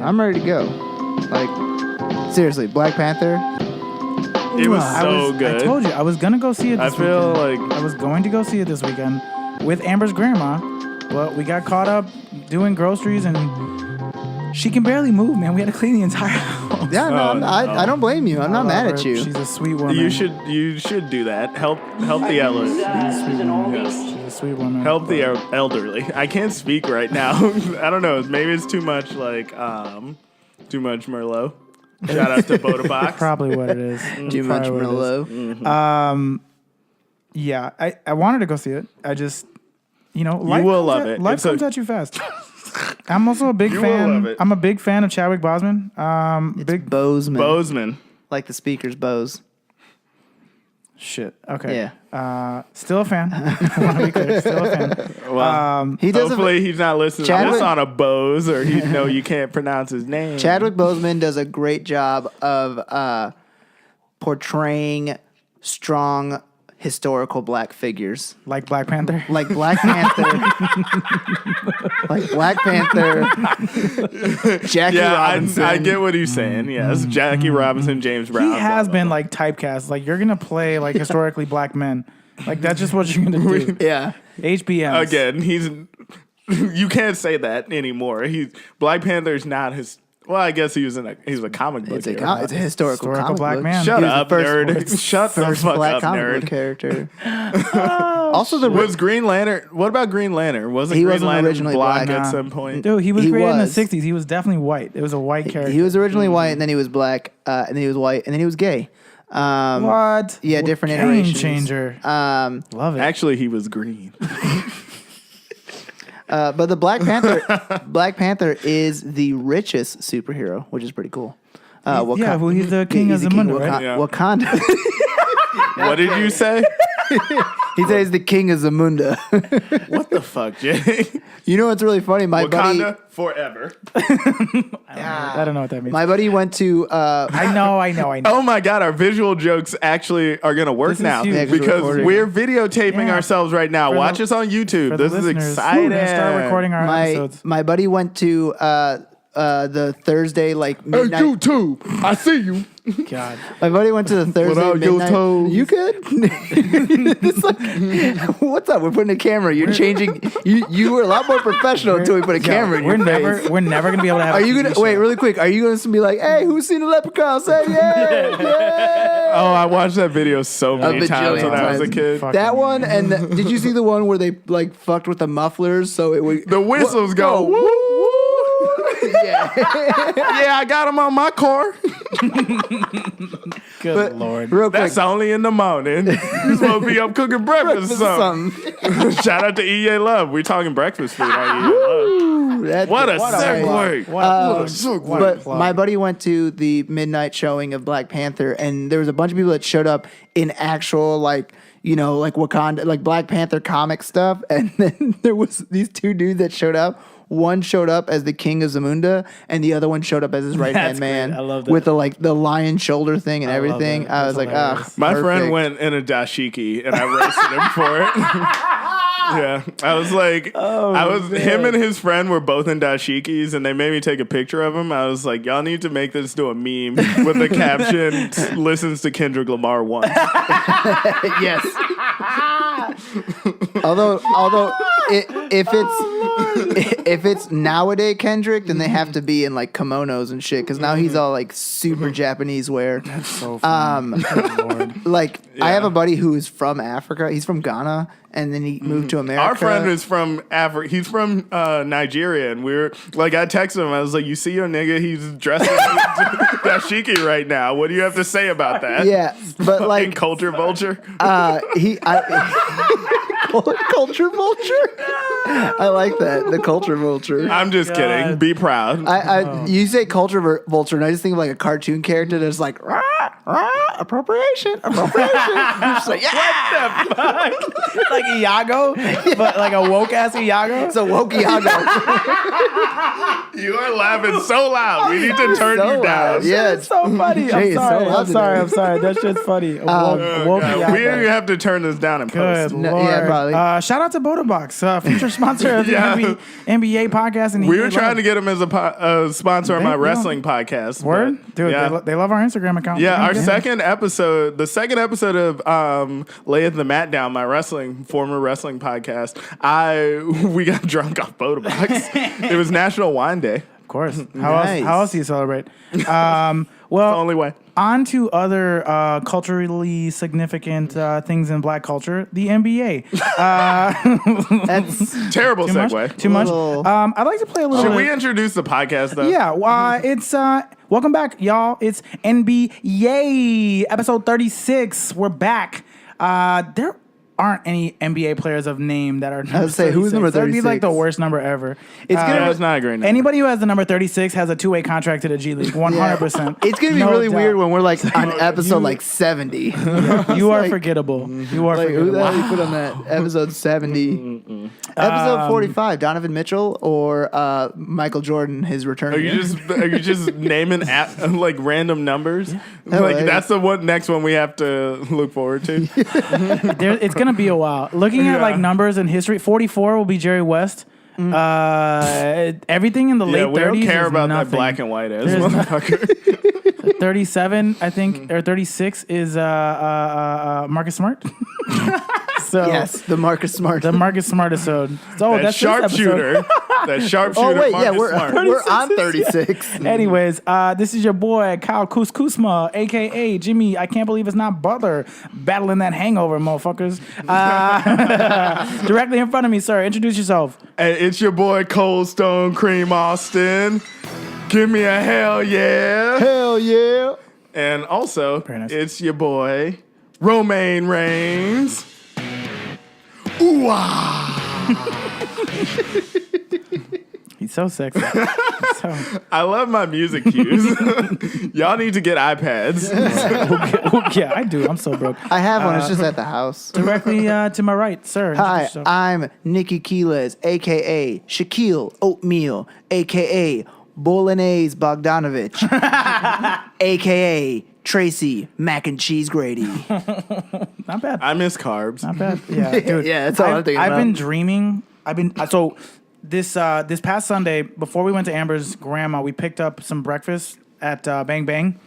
I'm ready to go. Like, seriously, Black Panther. It was so good. I told you I was gonna go see it this weekend. like I was going to go see it this weekend with Amber's grandma, but we got caught up doing groceries and she can barely move, man. We had to clean the entire house. Yeah, no, I don't blame you. I'm not mad at you. She's a sweet woman. you should do that. Help the elderly. She's a sweet woman. Help the elderly. I can't speak right now. I don't know. Maybe it's too much too much Merlot. Shout out to Boda Probably what it is. Too much Merlot. Mm-hmm. Yeah, I wanted to go see it. I just, life will love it. Life comes at you fast. I'm also a big You will fan. love it. I'm a big fan of Chadwick Boseman. It's Bozeman. Bozeman. Like the speaker's Bose. Shit. Okay. Yeah. Still a fan. I want to be clear. Still a fan. Well, He does hopefully he's not listening to this on a Bose, or you can't pronounce his name. Chadwick Boseman does a great job of portraying strong historical black figures. Like Black Panther. Like Black Panther. Like Black Panther. Jackie Robinson. I get what he's saying. Yes, Jackie Robinson, James Brown. He has been like typecast. Like you're gonna play like historically black men. Like that's just what you're gonna do. Yeah. HBM. Again, you can't say that anymore. Black Panther's not his. Well, I guess he's a comic book. It's a hero. historical comic black book. man. Shut He was up, the first- nerd. Shut the First fuck black up, comic book nerd. character. Also, Was Green Lantern? What about Green Lantern? Wasn't He Green wasn't Lantern originally black black. at some point? Dude, he was He created was. in the 60s. He was definitely white. It was a white character. he was originally white, and then he was black, and then he was white, and then he was gay. What? Yeah, different Game iterations. changer. Love it. Actually, he was green. But the Black Panther is the richest superhero, which is pretty cool. well, he's the king of he's the king Zamunda, of right? Yeah. Wakanda. What did you say? He says he's the king of Zamunda. What the fuck, Jay? You know what's really funny? My Wakanda forever. I don't know what that means. my buddy went to. I know. Oh my god, our visual jokes actually are gonna work This is now huge. Yeah, 'cause we're because recording. we're videotaping Yeah. ourselves right now. For the- Watch us on YouTube. For the This is listeners, exciting. We're gonna start recording our episodes. my buddy went to the Thursday midnight. YouTube, I see you. God. My buddy went to the Thursday out your midnight. toes. You good? It's like, what's up? We're putting a camera. You're changing. You were a lot more professional until we put a camera in your face. We're never gonna be able to have. Are a you TV gonna show. wait really quick? Are you gonna be like, hey, who's seen the Leprechaun? Say yeah, yeah. Oh, I watched that video so many times when I was a bajillion kid. Fuck. That one, and did you see the one where they like fucked with the mufflers so it would The whistles go. Woo, woo. yeah. Yeah, I got them on my car. Good But lord. real quick, That's only in the morning. You're supposed to be up cooking breakfast or something. Shout out to EA Love. We're talking breakfast food on EA Love. What a segue. What a segue. But plug. my buddy went to the midnight showing of Black Panther, and there was a bunch of people that showed up in actual like Wakanda, like Black Panther comic stuff, and then there was these two dudes that showed up. One showed up as the king of Zamunda, and the other one showed up as his right hand That's man. great. I love that. With the lion shoulder thing and I love everything. that. I was That's like, hilarious. My perfect. friend went in a dashiki and I roasted him for it. Yeah, I was like, him and his friend were both in dashikis, and they made me take a picture of him. I was like, y'all need to make this to a meme with the caption "Listens to Kendrick Lamar once." Yes. although if it's nowadays Kendrick, then they have to be in like kimonos and shit because now he's all like super Japanese wear. So funny. Good lord. Like I have a buddy who is from Africa. He's from Ghana, and then he moved to America. Our friend is from Africa. He's from Nigeria, and we're like, I texted him. I was like, "You see your nigga? He's dressed in dashiki right now. What do you have to say about that?" Yeah, but Fucking like culture vulture. culture vulture. I like that, the culture vulture. I'm just kidding. Be proud. You say culture vulture, and I just think of like a cartoon character that's like, rah, rah, appropriation. Just like, yeah. It's like Iago, but like a woke ass Iago. It's a woke Iago. You are laughing so loud. We need to turn So you down. loud. Yeah, It's so funny. Jay, it's so loud I'm sorry. That shit's funny. A woke God, Iago. we have to turn this down and Good post. No, Lord. yeah, probably. Shout out to Botobox, future sponsor of the Yeah. NBA podcast. And We were trying to get him as a sponsor of my They- wrestling podcast. Word? but- Dude, yeah. they love our Instagram account. Yeah, our Yeah. second episode, the second episode of Layeth the Mat Down, my former wrestling podcast, we got drunk off Botobox. It was National Wine Day. Of course. Nice. How else do you celebrate? The Well, only way. on to other culturally significant things in black culture. The NBA. That's Terrible Too much? segue. Too much? Little- I'd like to play a little Should bit. we introduce the podcast though? Yeah, it's welcome back, y'all. It's NBA episode 36. We're back. There aren't any NBA players of name that are. I would say, who's number That'd be like the 36? worst number ever. It's gonna Yeah, it's not a great number. Anybody who has the number 36 has a two-way contract to the G League. 100%. It's gonna be No really doubt. weird when we're like on episode like 70. You are like- forgettable. You are Like who the forgettable. hell you put on that episode 70? Episode 45, Donovan Mitchell or Michael Jordan, his return. Are you just naming like random numbers? Hell, Like yeah. that's the next one we have to look forward to. It's gonna be a while. Looking at Yeah. like numbers and history, 44 will be Jerry West. Everything in the Yeah, late 30s we don't care is about nothing. that black and white as There's motherfucker. 37, I think, or 36 is Marcus Smart. So Yes, the Marcus Smart. the Marcus Smart episode. So That that's this episode. sharpshooter. That sharpshooter. oh wait, yeah, Marcus Smart. we're on 36. Anyways, this is your boy Kyle Kuzma, aka Jimmy. I can't believe it's not Butler battling that hangover, motherfuckers. Directly in front of me, sir. Introduce yourself. Hey, it's your boy Cold Stone Cream Austin. Give me a hell yeah. Hell yeah. And also, Very nice. it's your boy Romaine Reigns. Ooh He's so sexy. I love my music cues. Y'all need to get iPads. Yeah, I do. I'm so broke. I have one. It's just at the house. Directly to my right, sir. Hi, Introduce yourself. I'm Nicky Quiles, a.k.a. Shaquille Oatmeal, a.k.a. Bolognese Bogdanovich, a.k.a. Tracy Mac and Cheese Grady. Not bad. I miss carbs. Not bad. Yeah, dude. Yeah, that's all I'm thinking I've about. been dreaming. So this past Sunday, before we went to Amber's grandma, we picked up some breakfast at Bang Bang.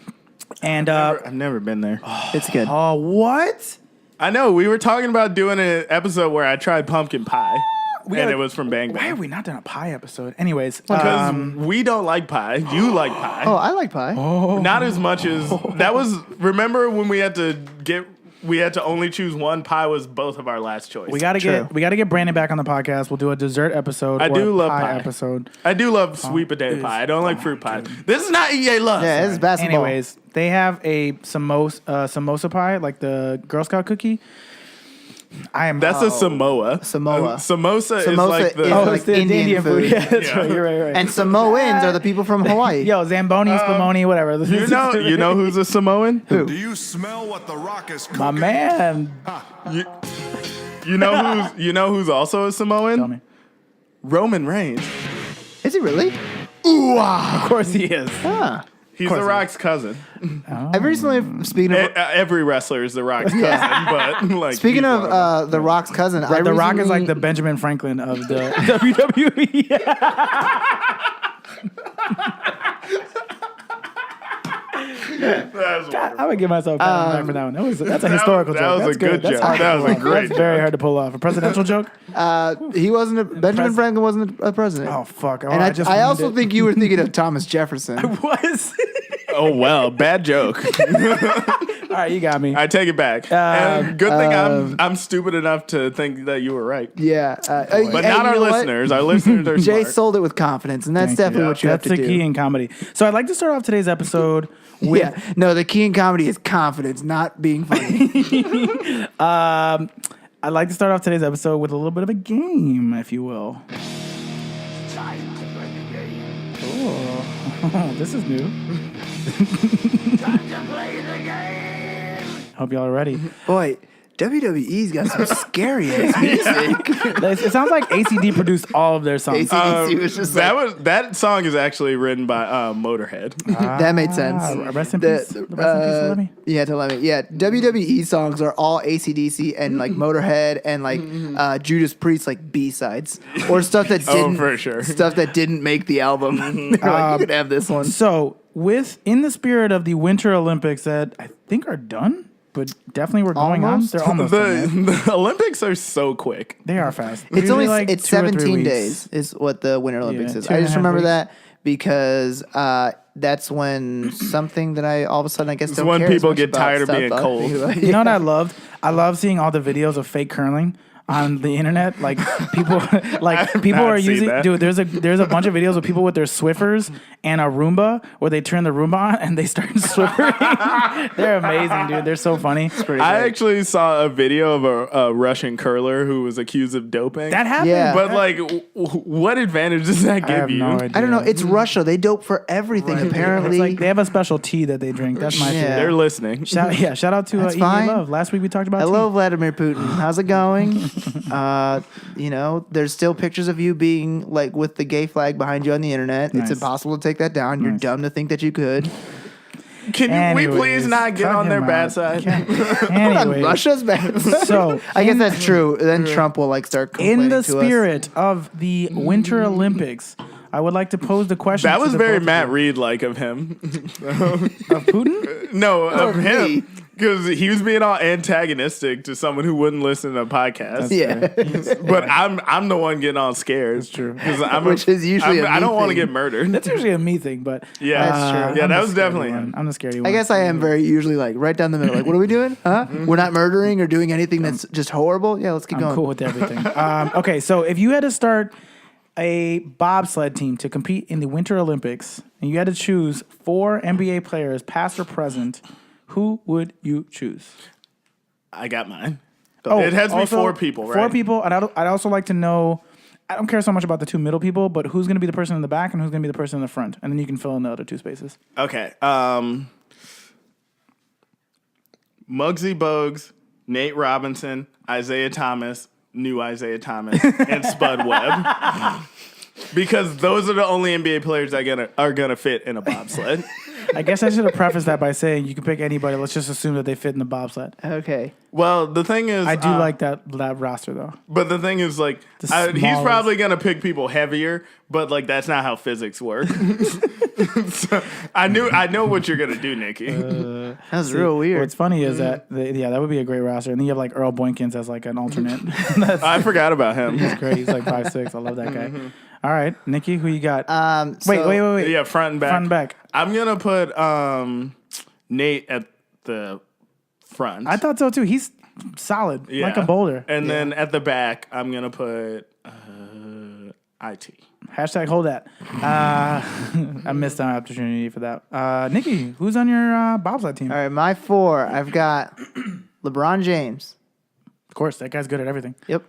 And I've never been there. It's good. oh, what? I know. We were talking about doing an episode where I tried pumpkin pie. And gotta- it was from Bang Why Bang. have we not done a pie episode? Anyways, Because we don't like pie. You like pie. Oh, I like pie. Not as much as that was. Remember when we had to only choose one? Pie was both of our last choice. we gotta True. get Brandon back on the podcast. We'll do a dessert episode. I or do a love pie pie. episode. I do love sweet potato pie. I don't like fruit pie. This is not EA Love. Yeah, this is basketball. Anyways, they have a samosa pie, like the Girl Scout cookie. I am. That's a Samoa. Samoa. Samosa is Samosa like the. is oh, like it's the Indian food. Yeah, that's Yeah. right. You're right. And Samoans are the people from Hawaii. Yo, Zamboni, Spumoni, whatever. You know who's a Samoan? Who? Do you smell what the rock is cooking? My man. You know who's also a Samoan? Tell me. Roman Reigns. Is he really? Of course he is. Ah. He's The Rock's cousin. I've recently, speaking of Every wrestler is The Rock's cousin, but like speaking he's of one them. The Rock's cousin, I The Rock is recently- like the Benjamin Franklin of the WWE. That was wonderful. I would give myself a pat on the back for that one. That's a historical that joke. was That's a good That's joke. hard to That was pull a off. great That's very joke. hard to pull off. A presidential joke? he wasn't Benjamin Franklin wasn't a president. Oh fuck! Oh, and I just I ruined also it. think you were thinking of Thomas Jefferson. was. Oh well, bad joke. All right, you got me. I take it back. And good thing I'm stupid enough to think that you were right. Yeah, But not our listeners. Our listeners are Jay smart. sold it with confidence, and that's Thank you. definitely Yeah. what you That's have the to key do. in comedy. So I'd like to start off today's episode with. Yeah, no, the key in comedy is confidence, not being funny. I'd like to start off today's episode with a little bit of a game, if you will. Oh, this is new. Hope y'all are ready. Boy, WWE's got some scary ass music. It sounds like ACD produced all of their songs. AC/DC was just that song is actually written by Motorhead. that made sense. Rest in peace. Rest in peace, Lemmy. Yeah, to Lemmy. Yeah, WWE songs are all AC/DC and like Motorhead and like Judas Priest like B-sides or stuff that didn't for sure. stuff that didn't make the album. They're like, you could have this one. So, in the spirit of the Winter Olympics that I think are done, but definitely we're going Almost? on. They're almost done. Man. The Olympics are so quick. They are fast. It's Usually only it's 2 or 3 17 weeks. days is what the Winter Olympics is. 2 I and a just half remember weeks. that because that's when something that I all of a sudden I guess don't when care as people much get about tired of stuff being I'm cold. thinking about. You know what I loved? I love seeing all the videos of fake curling on the internet. Like people not are seen using that. dude, there's a bunch of videos of people with their Swiffers and a Roomba where they turn the Roomba on and they start Swiffering. They're amazing, dude. They're so funny. I actually saw a video of a Russian curler who was accused of doping. That happened. Yeah. But like, what advantage does that I give have you? no idea. I don't know. It's Russia. They dope for everything. Apparently, It's like they have a special tea that they drink. That's my Yeah. favorite. They're listening. Shout out to That's EA fine. Love. Last week we talked about hello, tea. Vladimir Putin. How's it going? There's still pictures of you being like with the gay flag behind you on the internet. Nice. It's impossible to take that down. You're dumb to think that you could. Can we please Anyways, not get cut on their him bad out. side? Anyways, Russia's bad. so I guess that's true. Then Trump will like start complaining in the to us. spirit of the Winter Olympics, I would like to pose the question. That to was the very both Matt of you. Reed like of him. Of Putin. No, of me. him. Because he was being all antagonistic to someone who wouldn't listen to a podcast. Yeah. But I'm the one getting all scared. That's true. Which is usually a I me don't want to thing. get murdered. That's usually a me thing, but Yeah, That's true. Yeah, I'm that the was scaredy definitely one. him. I'm the scaredy one. I guess I am very usually like right down the middle. Like, what are we doing? Huh? We're not murdering or doing anything that's just horrible. Yeah, let's keep I'm going. cool with everything. Okay, so if you had to start a bobsled team to compete in the Winter Olympics, and you had to choose 4 NBA players, past or present, who would you choose? I got mine. Oh, It has to be also, 4 people, right? 4 people, and I'd also like to know. I don't care so much about the 2 middle people, but who's going to be the person in the back and who's going to be the person in the front, and then you can fill in the other 2 spaces. Okay. Muggsy Bogues, Nate Robinson, Isaiah Thomas, new Isaiah Thomas, and Spud Webb. Because those are the only NBA players that are gonna fit in a bobsled. I guess I should have prefaced that by saying you can pick anybody. Let's just assume that they fit in the bobsled. Okay. Well, the thing is, I do like that roster though. but the thing is, like, he's smallest. probably gonna pick people heavier, but like that's not how physics work. So, I know what you're gonna do, Nicky. That was real weird. What's funny is that that would be a great roster, and then you have like Earl Boykins as like an alternate. I forgot about him. That's great. He's like 5'6". I love that guy. All right, Nicky, who you got? So- wait. Yeah, front and back. Front and back. I'm gonna put Nate at the front. I thought so too. He's solid, Yeah. like a boulder. And then at the back, I'm gonna put IT. Hashtag hold that. I missed an opportunity for that. Nicky, who's on your bobsled team? All right, my 4. I've got LeBron James. Of course, that guy's good at everything. Yep.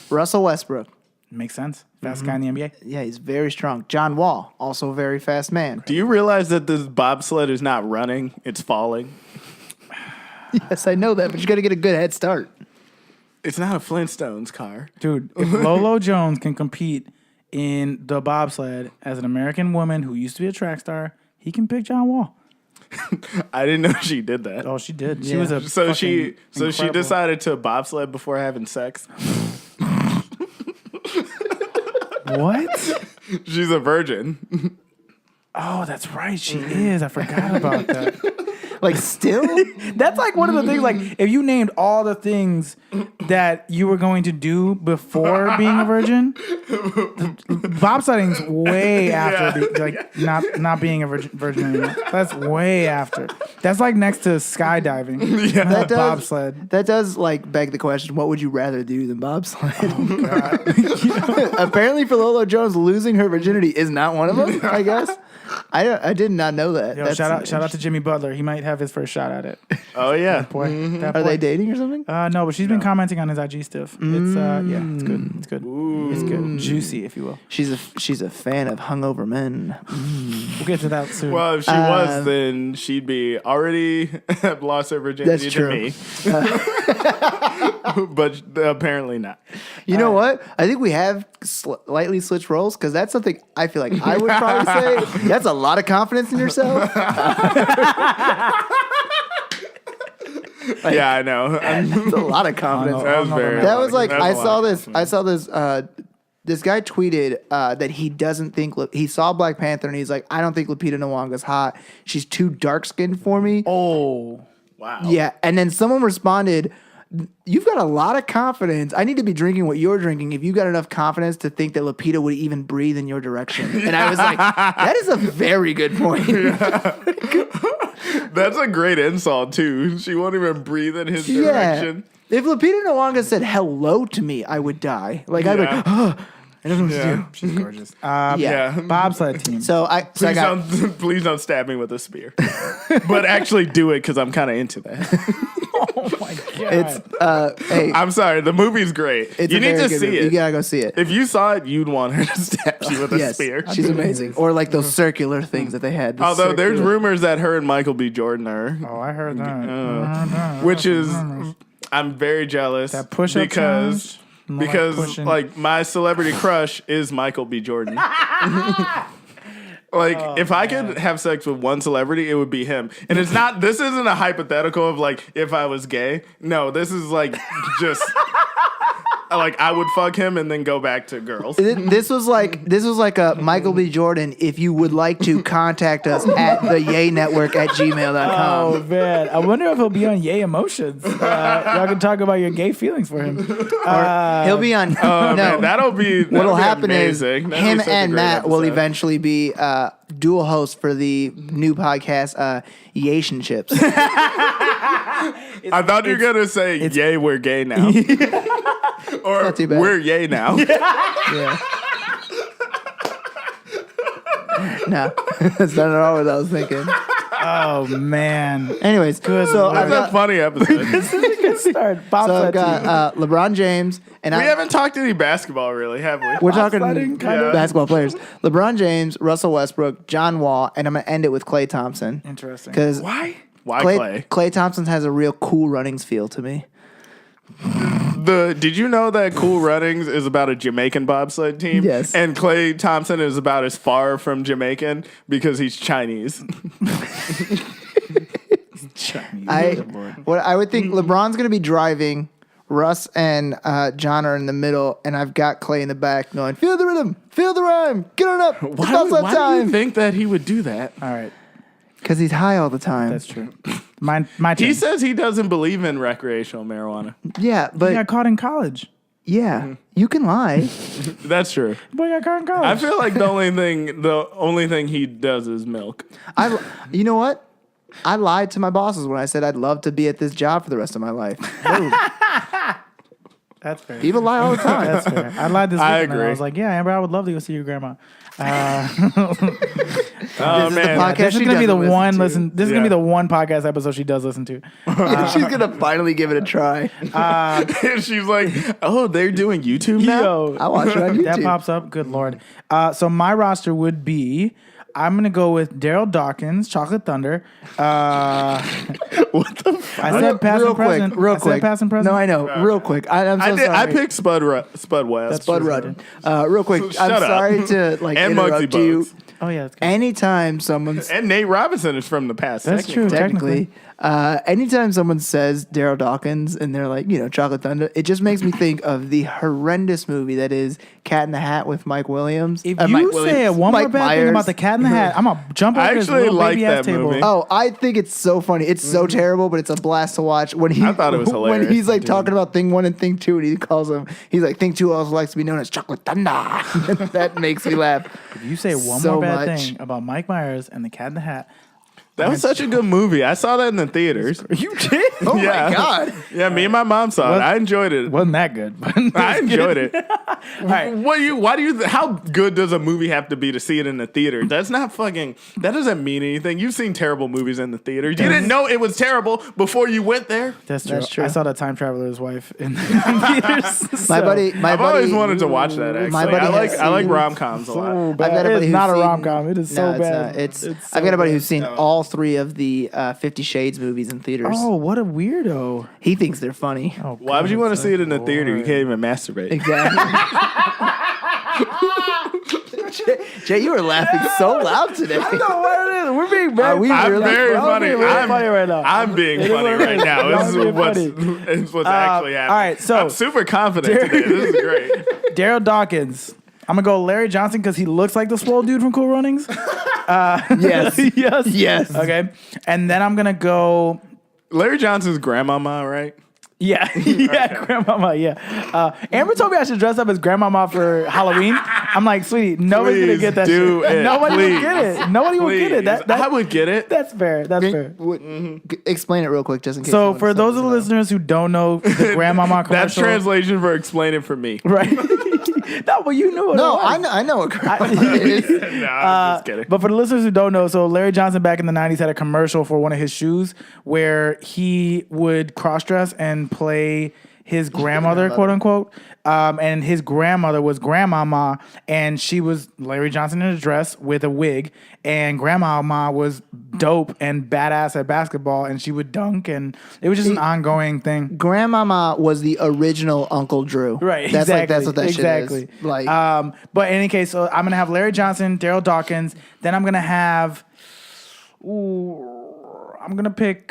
Russell Westbrook. Makes sense. Fast guy in the NBA. Yeah, he's very strong. John Wall, also a very fast man. Do you realize that this bobsled is not running; it's falling? Yes, I know that, but you got to get a good head start. It's not a Flintstones car. Dude, if Lolo Jones can compete in the bobsled as an American woman who used to be a track star, he can pick John Wall. I didn't know she did that. Oh, she did. She Yeah. was a So she fucking incredible- decided to bobsled before having sex. What? She's a virgin. Oh, that's right. She is. I forgot about that. Like, still? That's like one of the things. Like, if you named all the things that you were going to do before being a virgin, bobsledding's way after, not being a virgin anymore. That's way after. That's like next to skydiving. Yeah. That bobsled. That does like beg the question: what would you rather do than bobsled? Apparently, for Lolo Jones, losing her virginity is not one of them. I guess. I did not know that. Yo, shout out to Jimmy Butler. He might have his first shot at it. Oh yeah. Boy, that Are boy. they dating or something? No, but she's been commenting on his IG stuff. It's it's good. It's good. It's good. Juicy, if you will. She's a fan of hungover men. We'll get to that soon. Well, if she was, then she'd be already lost her virginity That's true. to me. But apparently not. You know what? I think we have slightly switched roles because that's something I feel like I would probably say. That's a lot of confidence in yourself. Yeah, I know. That's a lot of confidence. That was very. That was like that's a I lot. saw this. This guy tweeted that he doesn't think he saw Black Panther and he's like, I don't think Lupita Nyong'o's hot. She's too dark skinned for me. Oh. Wow. Yeah, and then someone responded, "You've got a lot of confidence. I need to be drinking what you're drinking if you got enough confidence to think that Lupita would even breathe in your direction." And I was like, "That is a very good point." That's a great insult too. She won't even breathe in his direction. If Lupita Nyong'o said hello to me, I would die. Like I'd be like, "Oh, I don't know what to Yeah. do." She's gorgeous. Yeah. Bobsled team. So I got Please don't stab me with a spear. But actually do it because I'm kind of into that. Oh my god. it's hey, I'm sorry. The movie's great. it's You a need very to good see movie. it. You gotta go see it. If you saw it, you'd want her to stab you with a Yes, spear. she's amazing. Or like those circular things that they had. the Although there's circular- rumors that her and Michael B. Jordan are, Oh, I heard that. which is, I'm very jealous That push-up because challenge? More like because pushing. like my celebrity crush is Michael B. Jordan. Like, if I could have sex with one celebrity, it would be him. And it's not, this isn't a hypothetical of like, if I was gay. No, this is like, just, like, I would fuck him and then go back to girls. This was like a Michael B. Jordan. If you would like to contact us at the Yay Network at gmail.com. Oh man, I wonder if he'll be on Yay Emotions. Y'all can talk about your gay feelings for him. He'll be on. Oh, no, man, that'll be what'll happen amazing. is That'll be him such a and great Matt will episode. eventually be dual hosts for the new podcast, Yationships. I thought you were going to say, yay, we're gay now. Or not too bad. we're yay now. Yeah. No, that's not at all what I was thinking. Oh man, Anyways, Good so Lord. I've That's a got, funny episode. this is a good start. so I've Bobsled team. got LeBron James, and We haven't talked any basketball, really, have we? we're talking Bobsledding, kind of. basketball players. LeBron James, Russell Westbrook, John Wall, and I'm gonna end it with Klay Thompson Interesting. because Why? Why Clay? Klay Thompson has a real cool runnings feel to me. Did you know that Cool Runnings is about a Jamaican bobsled team? Yes. And Clay Thompson is about as far from Jamaican because he's Chinese. Chinese. What I would think LeBron's gonna be driving. Russ and John are in the middle, and I've got Clay in the back going, "Feel the rhythm, feel the rhyme, get on up, it's bobsled why do you time." think that he would do that? All right, Because he's high all the time. that's true. My He team. says he doesn't believe in recreational marijuana. Yeah, but He got caught in college. yeah, you can lie. That's true. Boy got caught in college. I feel like the only thing he does is milk. You know what? I lied to my bosses when I said I'd love to be at this job for the rest of my life. That's fair. People lie all the time. That's fair. I lied this I weekend. And I agree. was like, yeah, Amber, I would love to go see your grandma. Oh This is the man, podcast This is she gonna be the doesn't one to. listen. This is gonna be Yeah. the one podcast episode she does listen to. She's gonna finally give it a try. she's like, "Oh, they're doing YouTube now." Yo, I watch it on YouTube. that pops up. Good lord. So my roster would be. I'm gonna go with Daryl Dawkins, Chocolate Thunder. What the? I said past real and present. quick, real I said quick. past and present. No, I know. Real quick. I'm so sorry. I picked Spud West. That's Bud true. Rudden. Real quick. Shut I'm up. sorry to And Muggsy interrupt you. Bogues. Oh yeah, that's good. Anytime someone's And Nate Robinson is from the past. That's true. technically, anytime someone says Daryl Dawkins and they're like, Chocolate Thunder, it just makes me think of the horrendous movie that is Cat in the Hat with Mike Williams. If Mike you Williams, say one more Mike bad thing Myers. about the Cat in the Hat, I'm gonna jump over I this actually little like baby ass that table. movie. Oh, I think it's so funny. It's so terrible, but it's a blast to watch. When he, I thought it was when hilarious, he's like talking about thing one and thing two, and he calls him, he's like, thing two also likes to be known as Chocolate Thunder. That makes me laugh. If you say one so more bad much. thing about Mike Myers and the Cat in the Hat, That was such a good movie. I saw that in the theaters. You did? Oh Yeah. my god! Yeah, me and my mom saw it. I enjoyed it. Wasn't that good? But I enjoyed it. All right. Why do you? How good does a movie have to be to see it in the theater? That's not fucking. That doesn't mean anything. You've seen terrible movies in the theater. You didn't know it was terrible before you went there. That's true. That's true. I saw The Time Traveler's Wife in theaters. My buddy, I've always wanted to watch that. Actually, My buddy I like has rom coms a lot. I've got a buddy It's who's not a seen- rom com. It is so No, bad. It's not. so I've got a buddy bad. who's seen all 3 of the 50 Shades movies in theaters. Oh, what a weirdo! He thinks they're funny. Oh, Why would you want to see it in the theater? You can't even masturbate. Exactly. Jay, you are laughing so loud today. I don't know what it is. We're being very. Are we I'm really very We're funny. being really funny right now. I'm being funny right now. Y'all This is being what's, funny. it's what's actually happening. all right, so- I'm super confident today. This is great. Daryl Dawkins. I'm gonna go Larry Johnson because he looks like the swole dude from Cool Runnings. Yes. yes. Yes. Okay. And then I'm gonna go. Larry Johnson's grandmama, right? Yeah, yeah, grandmama. Yeah. Amber told me I should dress up as grandmama for Halloween. I'm like, sweetie, nobody's gonna Please get that do shit. it. Nobody Please. will get it. Nobody will get it. Please. I would get it. That's fair. That's fair. Explain it real quick, just in case. So someone for those of the doesn't know. listeners who don't know the grandmama commercial, That's translation for explain it for me. right? No, but you knew it. No, was. I know what it is. No, I'm just kidding. But for the listeners who don't know, so Larry Johnson back in the 90s had a commercial for one of his shoes where he would cross-dress and play his grandmother, quote unquote. And his grandmother was Grandmama, and she was Larry Johnson in a dress with a wig. And Grandmama was dope and badass at basketball, and she would dunk, and it was just an ongoing thing. Grandmama was the original Uncle Drew. Right, That's exactly. like that's what that exactly. shit is. Like But in any case, so I'm gonna have Larry Johnson, Daryl Dawkins. Then I'm gonna have. I'm gonna pick.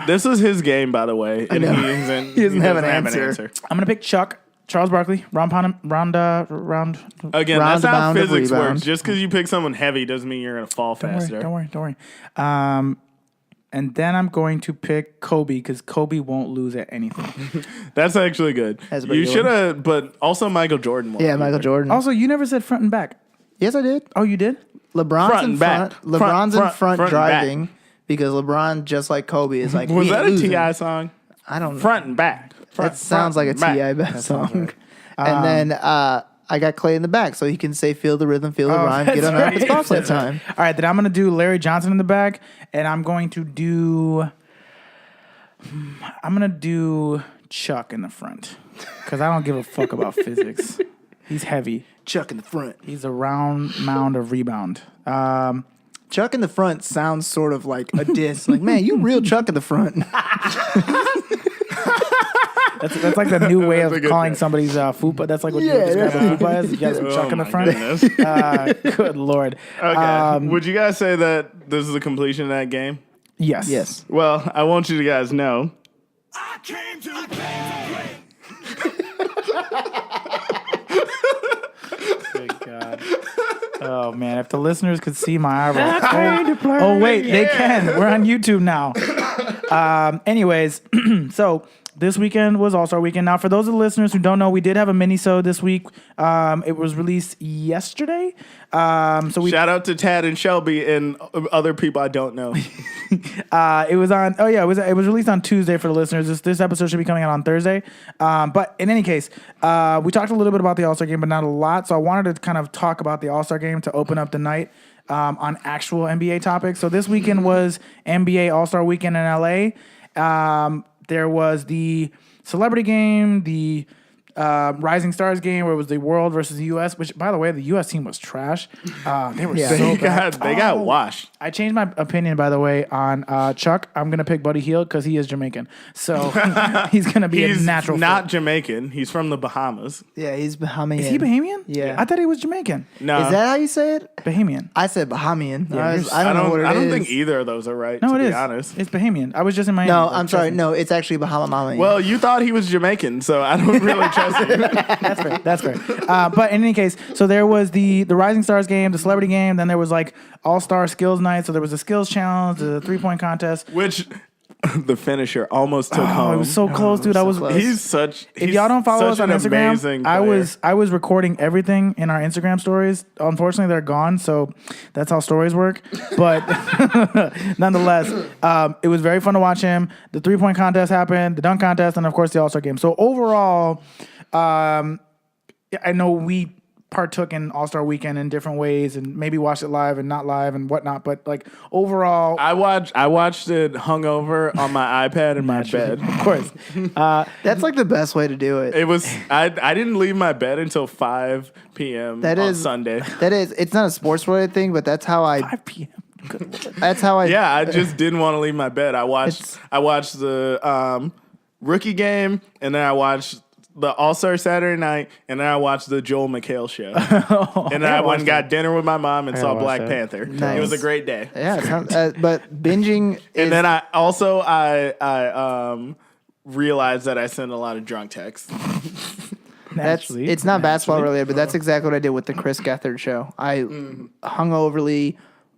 This is his game, by the way. And know. he doesn't have an answer. I'm gonna pick Chuck, Charles Barkley, Round. Again, that's Round how bound of physics rebound. works. Just because you pick someone heavy doesn't mean you're going to fall faster. Don't worry. And then I'm going to pick Kobe because Kobe won't lose at anything. That's actually good. That's a pretty You good should have, but also Michael Jordan won. yeah, Michael Jordan. Also, you never said front and back. Yes, I did. Oh, you did? LeBron's Front in and back. front. LeBron's in Front front and back. driving because LeBron, just like Kobe, is like. Was we that ain't a losing. T.I. song? I don't know. Front and back. That sounds like a T.I. best song. And then I got Clay in the back, so he can say "Feel the rhythm, feel the rhyme, get on right. his box that time." All right, then I'm gonna do Larry Johnson in the back, and I'm going to do. I'm gonna do Chuck in the front because I don't give a fuck about physics. He's heavy. Chuck in the front. He's a round mound of rebound. Chuck in the front sounds sort of like a diss. Like, man, you real Chuck in the front. That's like the new way That's of a good calling bit. somebody's fupa. That's like what you Yeah, describe yeah. a fupa as. You got some Chuck in the my front. goodness. Good lord. Okay. Would you guys say that this is the completion of that game? Yes. Yes. Well, I want you to guys know. I came to play. Good God. Oh man, if the listeners could see my eyebrows. Oh wait, they can. We're on YouTube now. Anyways, so this weekend was All-Star Weekend. Now, for those of the listeners who don't know, we did have a mini-sode this week. It was released yesterday. So we Shout out to Tad and Shelby and other people I don't know. it was on. Oh yeah, it was released on Tuesday for the listeners. This episode should be coming out on Thursday. But in any case, we talked a little bit about the All-Star Game, but not a lot. So I wanted to kind of talk about the All-Star Game to open up the night on actual NBA topics. So this weekend was NBA All-Star Weekend in LA. There was the Celebrity Game, the Rising Stars Game, where it was the World versus the U.S., which, by the way, the U.S. team was trash. They were so They bad. got washed. I changed my opinion, by the way, on Chuck. I'm going to pick Buddy Hield because he is Jamaican. So he's going to be He's a natural not fit. Jamaican. He's from the Bahamas. Yeah, he's Bahamian. Is he Bahamian? Yeah. I thought he was Jamaican. No, Is that how you say it? Bahamian. I said Bahamian. Yeah, I don't know what it is. I don't think either of those are right. No, to it be is. honest. It's Bahamian. I was just in Miami. No, but I'm trust sorry. me. No, it's actually Bahamian. Well, you thought he was Jamaican, so I don't really trust you. That's fair. That's fair. But in any case, so there was the Rising Stars Game, the Celebrity Game. Then there was like All-Star Skills Night. So there was the Skills Challenge, the 3-point contest. Which the finisher almost took Oh, home. it was so close, dude. I was. close. If y'all don't follow us on Instagram, amazing I was recording everything in our Instagram stories. Unfortunately, they're gone, so that's how stories work. But nonetheless, it was very fun to watch him. The 3-point contest happened, the dunk contest, and of course the All-Star game. So overall, I know we partook in All-Star Weekend in different ways and maybe watched it live and not live and whatnot. But like overall, I watched it hungover on my iPad in my bed. of course, That's like the best way to do it. It was I didn't leave my bed until 5 p.m. on Sunday. That is. It's not a sports related thing, but that's how I. 5 p.m. That's how I. Yeah, I just didn't want to leave my bed. I watched the rookie game, and then I watched the All-Star Saturday night, and then I watched the Joel McHale show. And then I went and got dinner with my mom and saw watch Black that. Panther. Nice. It was a great day. Yeah, it sounds, but binging. And then I realized that I sent a lot of drunk texts. Naturally, it's not basketball related, but that's exactly what I did with the Chris Gethard show. I hungoverly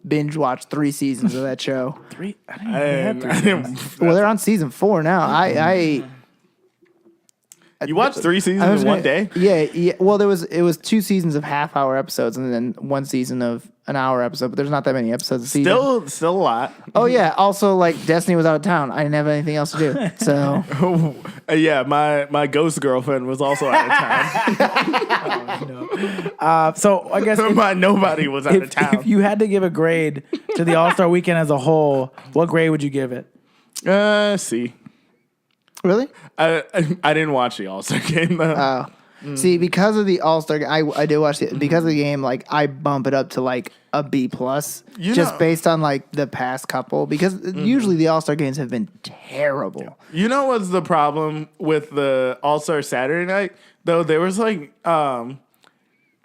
binge watched 3 seasons of that show. 3. I didn't And even have 3 seasons. Well, they're on season 4 now. you watched 3 seasons in one day? Yeah. Well, it was 2 seasons of half-hour episodes, and then 1 season of an hour episode. But there's not that many episodes a season. Still a lot. Oh yeah. Also, like Destiny was out of town. I didn't have anything else to do. So Yeah, my ghost girlfriend was also out of town. So I guess Nobody was out of town. if you had to give a grade to the All-Star Weekend as a whole, what grade would you give it? See. really. I didn't watch the All-Star game though. See, because of the All-Star game, I did watch it. Because of the game, like I bump it up to like a B+, just based on like the past couple. Because usually the All-Star games have been terrible. You know what's the problem with the All-Star Saturday night? Though there was like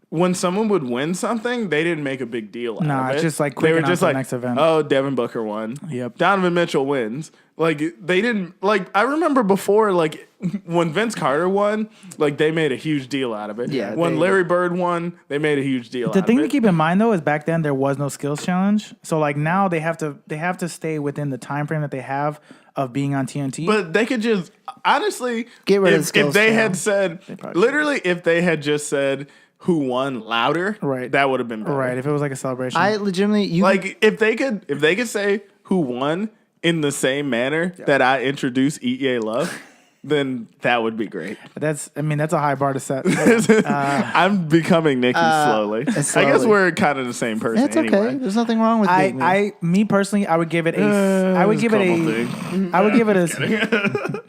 when someone would win something, they didn't make a big deal out of it. It's just like they quick were announce just the like, next event. oh, Devin Booker won. Yep. Donovan Mitchell wins. Like they didn't like. I remember before, like when Vince Carter won, like they made a huge deal out of it. Yeah, When Larry Bird won, they made a huge deal. The out thing of to it. keep in mind though is back then there was no skills challenge. So like now they have to stay within the time frame that they have of being on TNT. But they could just honestly Get rid of the if skills they challenge. had said probably literally if they had just said who won louder, Right. that would have been better. right, if it was like a celebration. I legitimately Like if they could say who won in the same manner that I introduced EA Love, then that would be great. that's a high bar to set. I'm becoming Nicky slowly. I guess slowly. we're kind of the same person. That's okay. anyway. There's nothing wrong with being me. Me personally, I would give it a. I would give it a. I would give it a.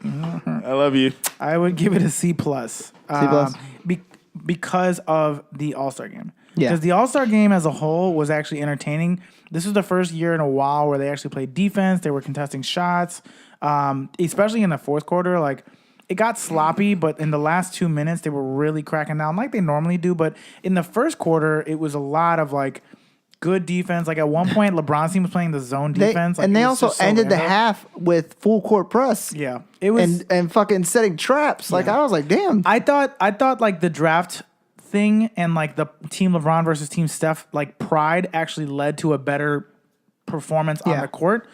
I love you. I would give it a C plus. Because of the All-Star game. Yeah. Because the All-Star game as a whole was actually entertaining. This was the first year in a while where they actually played defense. They were contesting shots, especially in the fourth quarter. Like it got sloppy, but in the last 2 minutes they were really cracking down like they normally do. But in the first quarter, it was a lot of like good defense. Like at one point, LeBron's team was playing the zone defense. And they also ended the half with full court press. Yeah, it was and fucking setting traps. Like I was like, damn. I thought like the draft thing and like the team LeBron versus team Steph like pride actually led to a better performance on the court.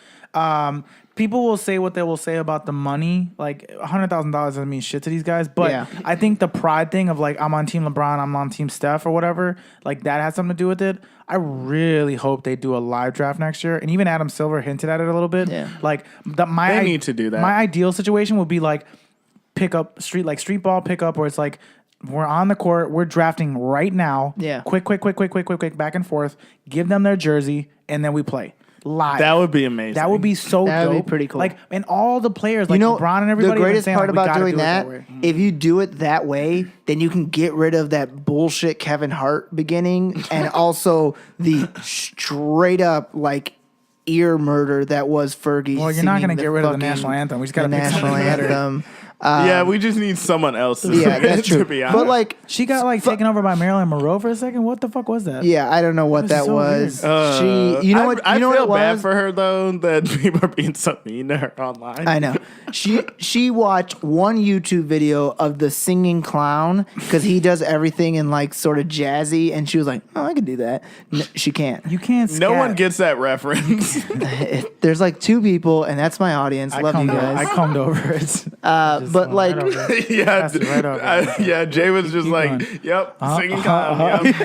People will say what they will say about the money. Like $100,000 doesn't mean shit to these guys, but Yeah. I think the pride thing of like I'm on team LeBron, I'm on team Steph or whatever, like that has something to do with it. I really hope they do a live draft next year, and even Adam Silver hinted at it a little bit. Yeah. Like They need to do that. My ideal situation would be like pick up street ball pickup, where it's like we're on the court, we're drafting right now. Yeah. Quick, back and forth. Give them their jersey, and then we play live. That would be amazing. That would be so That would dope. be pretty cool. Like, and all the players, like You know, LeBron and everybody. the greatest saying, part like, we about gotta doing do it that, way. if you do it that way, then you can get rid of that bullshit Kevin Hart beginning and also the straight up like ear murder that was Fergie. Well, you're not singing going to get rid of the fucking- national anthem. We just got the to pick national something better. anthem. Yeah, we just need someone else to Yeah, that's true. to be honest. But like, She got like taken over by Marilyn Monroe for a second. What the fuck was that? yeah, I don't know what That that was so was. She, you know what? I You know feel what it bad was? for her though that people are being so mean to her online. I know. She watched one YouTube video of the singing clown because he does everything in like sort of jazzy, and she was like, "Oh, I could do that." No, she can't. You can't. No scat. one gets that reference. There's like two people, and that's my audience. Love you I guys. combed over it. But like, yeah, Pass it right over. yeah. Jay was just Keep like, going. "Yep, singing clown." Yep.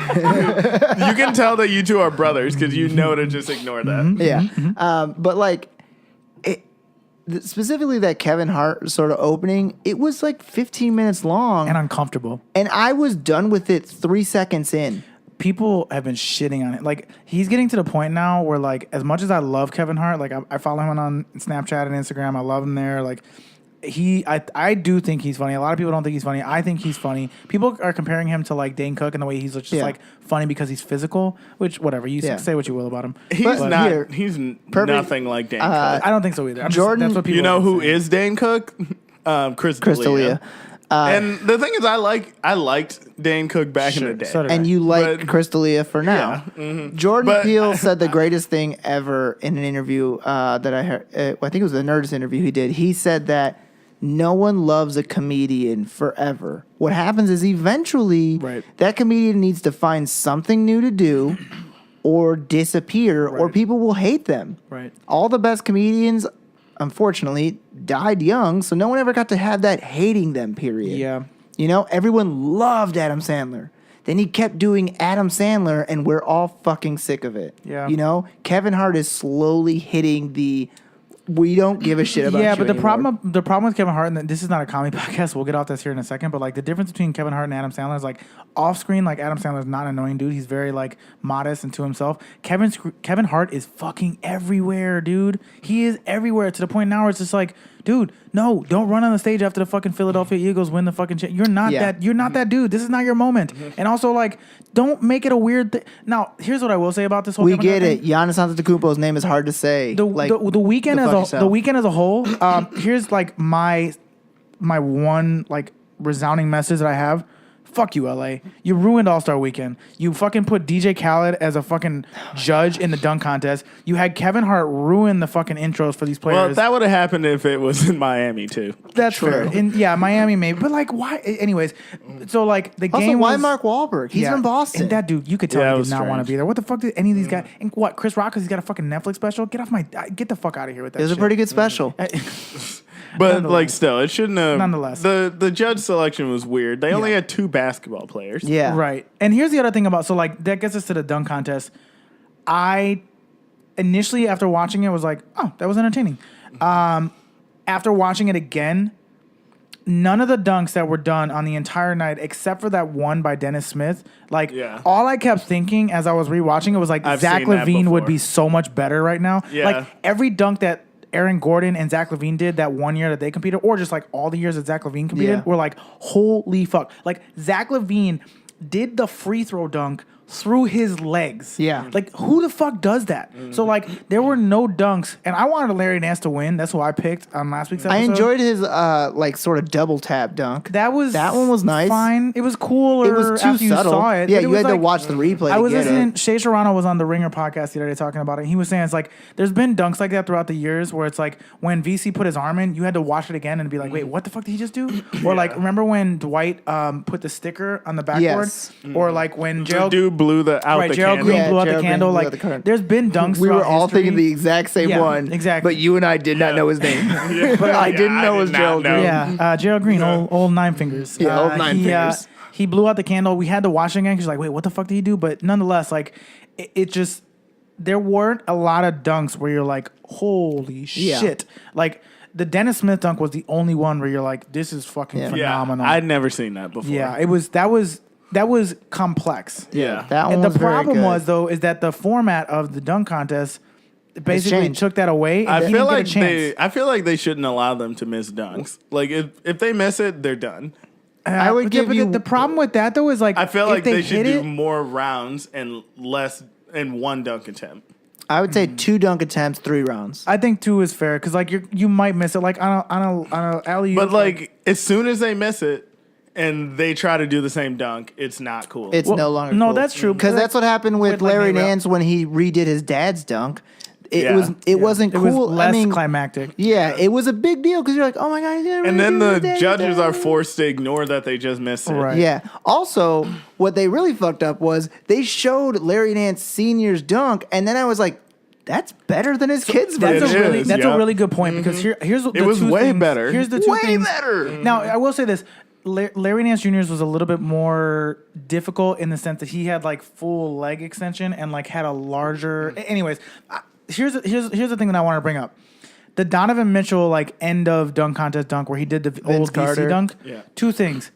You can tell that you two are brothers because you know to just ignore that. yeah. But like, specifically that Kevin Hart sort of opening, it was like 15 minutes long, And uncomfortable. and I was done with it 3 seconds in. People have been shitting on it. Like, he's getting to the point now where, like, as much as I love Kevin Hart, like, I follow him on Snapchat and Instagram. I love him there. Like, I do think he's funny. A lot of people don't think he's funny. I think he's funny. People are comparing him to, like, Dane Cook and the way he's just, like, funny because he's physical, which, whatever. You say what you will about him. He's But not. here, he's perfect- nothing like Dan Cook. I don't think so either. Jordan- That's what people You know are who saying. is Dane Cook? Chris Crystalia. and the thing is, I liked Dane Cook back in the day. So did And I. you like But- Crystalia for now. Jordan But- Peele said the greatest thing ever in an interview that I heard. I think it was the Nerdist interview he did. He said that no one loves a comedian forever. What happens is eventually Right. that comedian needs to find something new to do or disappear, or Right. people will hate them. Right. All the best comedians, unfortunately, died young, so no one ever got to have that hating them period. Yeah. You know, everyone loved Adam Sandler. Then he kept doing Adam Sandler, and we're all fucking sick of it. Yeah. You know, Kevin Hart is slowly hitting the we don't give a shit about Yeah, you but the anymore. problem with Kevin Hart, and this is not a comedy podcast. We'll get off this here in a second. But like the difference between Kevin Hart and Adam Sandler is like off screen. Like Adam Sandler's not an annoying dude. He's very like modest and to himself. Kevin Hart is fucking everywhere, dude. He is everywhere to the point now where it's just like, dude, no, don't run on the stage after the fucking Philadelphia Eagles win the fucking shit. You're not Yeah. that. You're not that dude. This is not your moment. And also like, don't make it a weird thing. Now, here's what I will say about this whole. We Kevin get Hart it. thing. Giannis Antetokounmpo's name is hard to say. The weekend go fuck as a yourself. the weekend as a whole. Here's like my one like resounding message that I have. Fuck you, LA. You ruined All-Star Weekend. You fucking put DJ Khaled as a fucking judge in the dunk contest. You had Kevin Hart ruin the fucking intros for these players. Well, that would have happened if it was in Miami too. That's True. fair. And yeah, Miami maybe. But like, why? Anyways, so like the Also, game why was, Mark Wahlberg? He's yeah, from Boston. And that dude, you could tell Yeah, it he was did not want to strange. be there. What the fuck did any of these guys? And what? Chris Rock, because he's got a fucking Netflix special. Get the fuck out of here with that. it was a shit. pretty good special. But Nonetheless. like, still, it shouldn't have. Nonetheless. the judge selection was weird. They only Yeah. had 2 basketball players. Yeah. Right. And here's the other thing about, so like that gets us to the dunk contest. I initially after watching it was like, oh, that was entertaining. After watching it again, none of the dunks that were done on the entire night, except for that one by Dennis Smith, like Yeah. all I kept thinking as I was rewatching it was like I've Zach seen that LaVine would before. be so much better right now. Yeah. Like every dunk that Aaron Gordon and Zach LaVine did that one year that they competed, or just like all the years that Zach LaVine competed, Yeah. were like, holy fuck. Like Zach LaVine did the free throw dunk through his legs. Yeah. Like who the fuck does that? So like there were no dunks, and I wanted Larry Nance to win. That's who I picked on last week's episode. I enjoyed his like sort of double tap dunk. that one was nice. Fine. It was cool. It was too after you subtle. saw it. Yeah, but it you was had to like- watch the replay. I was to get listening. It. Shay Serrano was on the Ringer podcast the other day talking about it. And he was saying it's like there's been dunks like that throughout the years where it's like when VC put his arm in, you had to watch it again and be like, wait, what the fuck did he just do? Or like remember when Dwight put the sticker on the backboard? Yes. Or like when The Gerald dude blew the out right, the Gerald candle. Green Yeah, blew out the Gerald Green candle. blew Like out the candle. there's been dunks. We were throughout all history. thinking the exact same Yeah, one. exactly. But you and I did not know his name. But I didn't I know did it was not Gerald know. Green. Yeah, Gerald Green, old Nine Fingers. Yeah, old Nine Fingers. He blew out the candle. We had to watch it again because like, wait, what the fuck did he do? But nonetheless, like, it just there weren't a lot of dunks where you're like, holy Yeah. shit. Like the Dennis Smith dunk was the only one where you're like, this is fucking Yeah. phenomenal. I'd never seen that before. Yeah, that was complex. Yeah. That one And the was very problem good. was though is that the format of the dunk contest basically changed. took that away. And I he feel didn't like get a chance. I feel like they shouldn't allow them to miss dunks. Like if they miss it, they're done. I would give but you- the problem with that though is like I feel if like they should hit do it, more rounds and less in one dunk attempt. I would say 2 dunk attempts, 3 rounds. I think 2 is fair because like you might miss it like on a alley. But like as soon as they miss it and they try to do the same dunk, it's not cool. It's no longer no, cool. that's true. Because that's what happened with like, Larry maybe- Nance when he redid his dad's dunk. It Yeah. wasn't It cool. was less I mean, climactic. yeah, it was a big deal because you're like, oh my god, he's gonna and then redo the his dad's judges dunk. are forced to ignore that they just missed it. Right. Yeah. Also, what they really fucked up was they showed Larry Nance Sr.'s dunk, and then I was like, that's better than his kid's That's version. It is, a yeah. really good point because here's the It was two way things. better. Here's the two Way things. better. Now I will say this: Larry Nance Jr.'s was a little bit more difficult in the sense that he had like full leg extension and like had a larger. Anyways, here's the thing that I want to bring up: the Donovan Mitchell like end of dunk contest dunk where he did the old Carter. VC dunk. Yeah. Two things: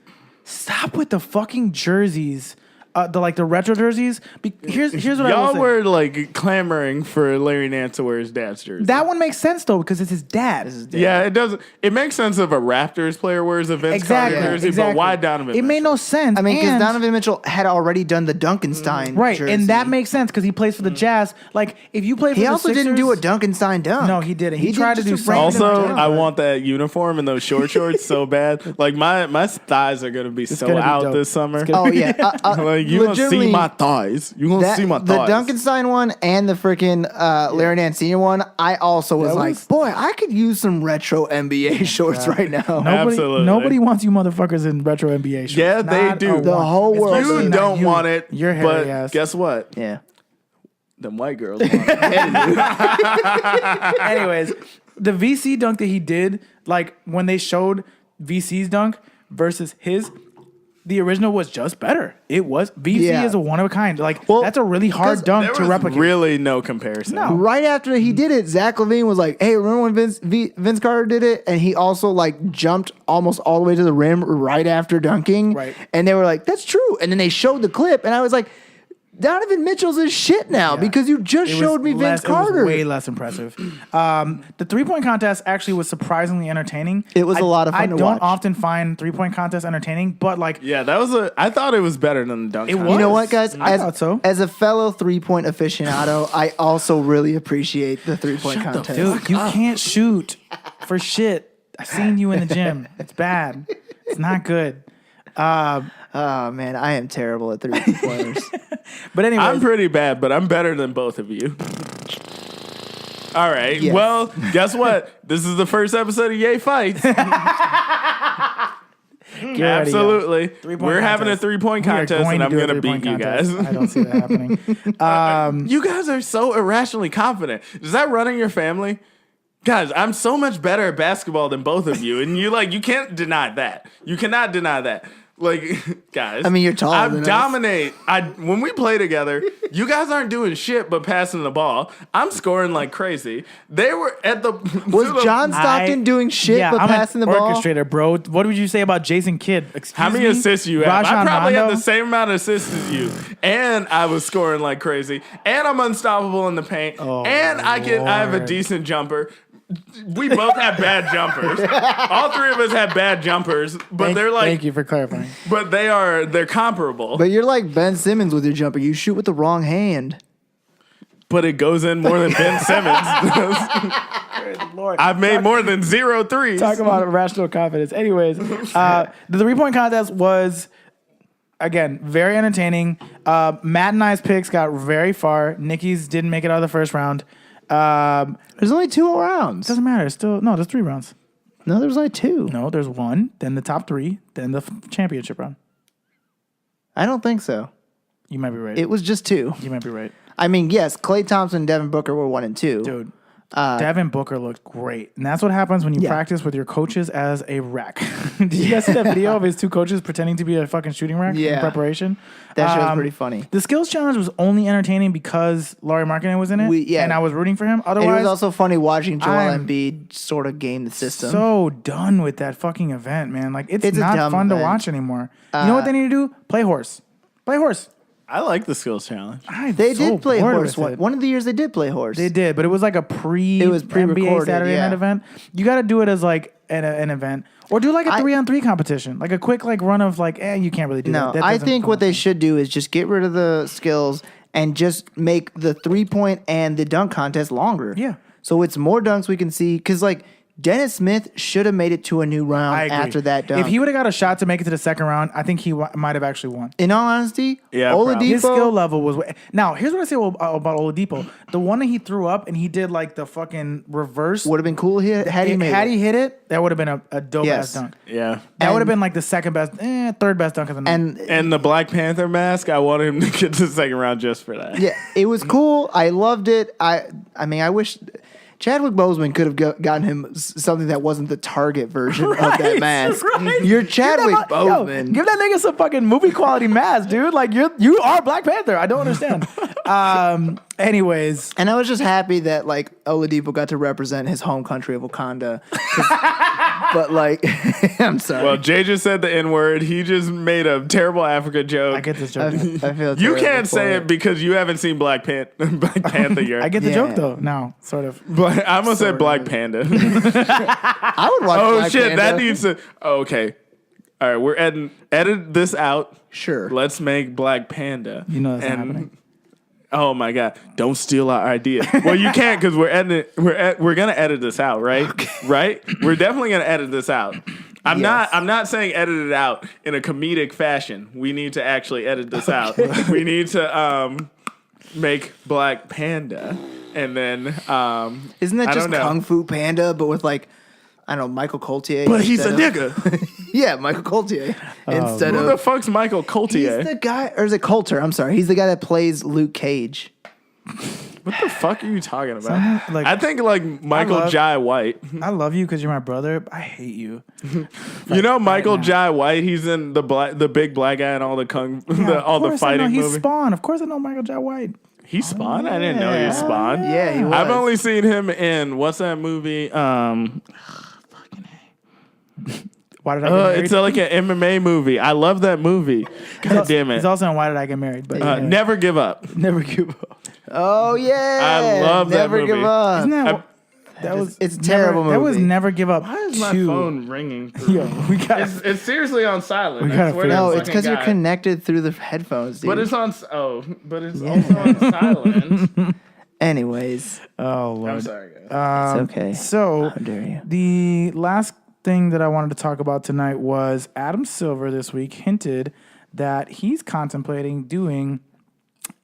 stop with the fucking jerseys. The retro jerseys. Here's what I will Y'all say. were like clamoring for Larry Nance to wear his dad's jersey. That one makes sense though because it's his dad. Yeah, it doesn't. It makes sense if a Raptors player wears a Vince Exactly. Carter jersey, exactly. but why Donovan? It made Mitchell? no sense. I mean, because and- Donovan Mitchell had already done the Dunkenstein right, jersey. and that makes sense because he plays for the Jazz. Like if you play for He the also Sixers, didn't do a Dunkenstein dunk. No, he didn't. He did tried to just do a random Also, dunk. I want that uniform and those short shorts so bad. Like my thighs are gonna be so gonna be out dope. this summer. Oh yeah, Like you gonna see legitimately, my thighs. You gonna see my the thighs. Dunkenstein one and the freaking Larry Nance Sr. one. I also was That like, was- boy, I could use some retro NBA shorts right now. Absolutely. Nobody wants you motherfuckers in retro NBA shorts. Yeah, they Not do. a The one. whole world Especially You not don't you. want it. Your hairy but ass. guess what? Yeah. Them white girls want it. Anyways, the VC dunk that he did, like when they showed VC's dunk versus his, the original was just better. It was VC Yeah. is a one of a kind. Like Well, that's a really hard 'cause dunk There to was replicate. really no comparison. No. Right after he did it, Zach LaVine was like, "Hey, remember when Vince Carter did it?" And he also like jumped almost all the way to the rim right after dunking. Right. And they were like, "That's true." And then they showed the clip, and I was like, "Donovan Mitchell's his shit now because you just It showed was me Vince It was Carter." way less impressive. The 3-point contest actually was surprisingly entertaining. It was a lot of fun I to don't watch. often find 3-point contests entertaining, but like Yeah, that was I thought it was better than the dunk. It contest. You know was. what, guys? I thought so. As a fellow 3-point aficionado, I also really appreciate the 3-point contest. dude, you can't shoot for shit. I seen you in the gym. It's bad. It's not good. Oh man, I am terrible at 3-point players. But anyway, I'm pretty bad, but I'm better than both of you. All right. Yes. Well, guess what? This is the first episode of Yay Fights. Absolutely. We're having a 3-point contest, and I'm going to beat you guys. I don't see that happening. You guys are so irrationally confident. Is that running your family? Guys, I'm so much better at basketball than both of you, and you can't deny that. You cannot deny that. Like, guys, I mean, you're taller than us. dominate. When we play together, you guys aren't doing shit but passing the ball. I'm scoring like crazy. They were at the Was John Stockton doing shit but I'm passing the an ball? orchestrator, bro. What would you say about Jason Kidd? Excuse How many me? assists you have? I Rajon probably Rondo? had the same amount of assists as you, and I was scoring like crazy, and I'm unstoppable in the paint, and I have a Lord. decent jumper. We both have bad jumpers. All three of us have bad jumpers, but they're like, Thank you for clarifying. but they're comparable. But you're like Ben Simmons with your jumper. You shoot with the wrong hand. But it goes in more than Ben Simmons. Lord. I've made more than 0 threes. Talk about irrational confidence. Anyways, the 3-point contest was, again, very entertaining. Matt and I's picks got very far. Nicky's didn't make it out of the first round. There's only 2 rounds. Doesn't matter. There's 3 rounds. No, there's only 2. No, there's 1, then the top 3, then the championship round. I don't think so. You might be right. It was just 2. You might be right. I mean, yes, Klay Thompson and Devin Booker were 1 and 2. Dude, Devin Booker looked great. And that's what happens when you practice with your coaches as a wreck. Did you guys see that video of his 2 coaches pretending to be a fucking shooting wreck in Yeah. preparation? That shit was pretty funny. The skills challenge was only entertaining because Laurie Markkinen was in it. Yeah. And I was rooting for him. And it Otherwise, was also funny watching Joel I'm Embiid sort of game the system. so done with that fucking event, man. Like, it's It's a not dumb fun to event. watch anymore. You know what they need to do? Play horse. Play horse. I like the skills challenge. I'm They so did play bored horse. with it. One of the years they did play horse. They did, but it was like a It was NBA pre-recorded, Saturday yeah. night event. You got to do it as like an event, or do like a 3-on-3 competition, like a quick like run of like. You can't really do No, that. That I doesn't think come what up. they should do is just get rid of the skills and just make the 3-point and the dunk contest longer. Yeah. So it's more dunks we can see. Because, like, Dennis Smith should have made it to a new I round agree. after that dunk. If he would have got a shot to make it to the second round, I think he might have actually won. In all honesty, Yeah, Oladipo, His skill level was now. Here's what I say about Oladipo: the one that he threw up and he did like the fucking reverse. would have been cool had he made had it. he hit it, that would have been a dope Yes. ass dunk. Yeah. That would have And- been like the second best, third best dunk of the night. And And the Black Panther mask, I wanted him to get to the second round just for that. yeah, it was cool. I loved it. I mean, I wish Chadwick Boseman could have gotten him something that wasn't the Target version of that mask. right. You're Chadwick Boseman. Give that nigga some fucking movie quality mask, dude. Like you are Black Panther. I don't understand. Anyways, And I was just happy that like Oladipo got to represent his home country of Wakanda. But like, I'm sorry. Well, Jay just said the N word. He just made a terrible Africa joke. I get this joke. I feel You terrible can't for say it because you haven't seen Black Panther yet. I get the Yeah. joke though. Now, sort of. But I almost said Sort Black of. Panda. I would watch. Oh Black shit, Panther. that needs to. Oh, okay, all right, we're edit this out. Sure. Let's make Black Panda. You know that's not happening. Oh my god! Don't steal our idea. Well, you can't because we're editing. We're gonna edit this out, right? Right? We're definitely gonna edit this out. I'm Yes. not saying edit it out in a comedic fashion. We need to actually edit this out. We need to make Black Panda, and then Isn't that I just don't know. Kung Fu Panda, but with like, I don't know, Michael Coltier? But he's a instead of- nigga. Yeah, Michael Coltier. Instead Who the of. fuck's Michael He's Coltier? the guy, or is it Coulter? I'm sorry. He's the guy that plays Luke Cage. What the fuck are you talking about? Like- I think like Michael love- Jai White. I love you because you're my brother. But I hate you. You know Michael Jai White? He's in the big black guy and all the all the fighting He's movies. Spawn. Of course, I know Michael J. White. He Spawn? I didn't know he was Spawn. Yeah, he was. I've only seen him in what's that movie? Why did I get married? It's like an MMA movie. I love that movie. God damn He's it! also in Why Did I Get Married? But Never give up. never give up. Oh yeah, I love that Never movie. give up. Isn't that? I- that was it's a terrible That was movie. Never Give Up. Why is my 2. phone ringing? Yo, we got. It's seriously on silent. We I gotta swear figure to No, it fucking it's because you're God. connected through the headphones, dude. But it's on. But it's also on silent. Anyways, Oh Lord. I'm sorry, guys. it's okay. So How dare you? the last thing that I wanted to talk about tonight was Adam Silver this week hinted that he's contemplating doing